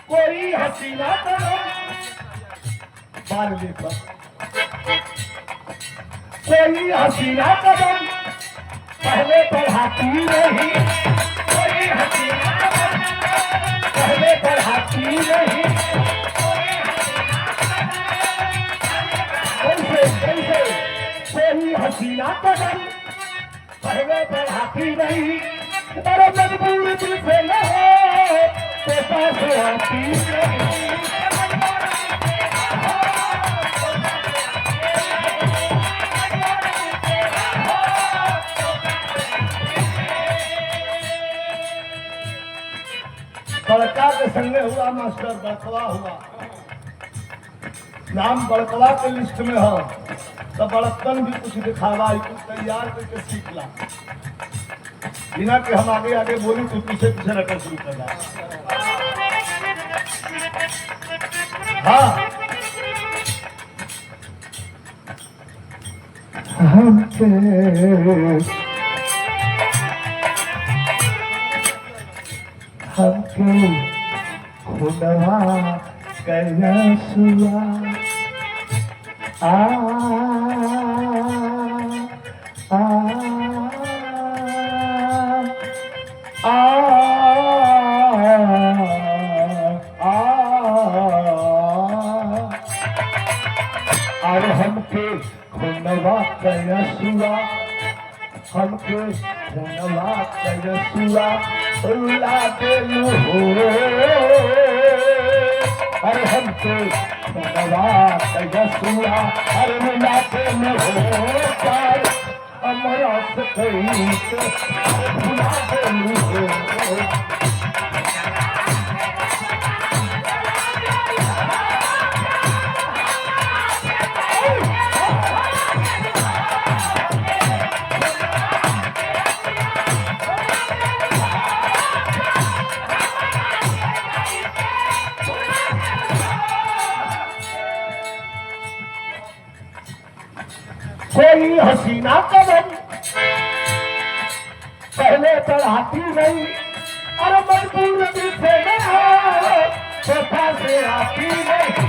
कोई हसीना कदम बारहवीं पर कोई हसीना कदम पहले बढ़ाती नहीं, कोई हसीना कदम पहले बढ़ाती नहीं। कैसे कैसे कोई हसीना कदम पहले बढ़ाती नहीं, अरे मजबूर दिल से न हो तो पास आती नहीं। बड़का के संगे हुआ मास्टर बड़कवा हुआ, नाम बड़कवा के लिस्ट में हो तो बड़कपन भी कुछ दिखावा, कुछ तैयार करके सीख ला, बिना कि हम आगे आगे बोली तो पीछे पीछे रखना शुरू कर रहा। हाँ हमके खुदवा कैसुआ आ आ आ अरे हमके खुदवा कैसुआ, हमके खुदवा कैसुआ उल्ला देलू हो। अरे हमको खुदवा कैसुआ अरे उल्ला देलू हो, चार हमारा से कहीं तो उल्ला देलू हो। कोई हसीना कदम पहले बढ़ाती नहीं, अरे मजबूर दिल से न हो तो पास आती नहीं।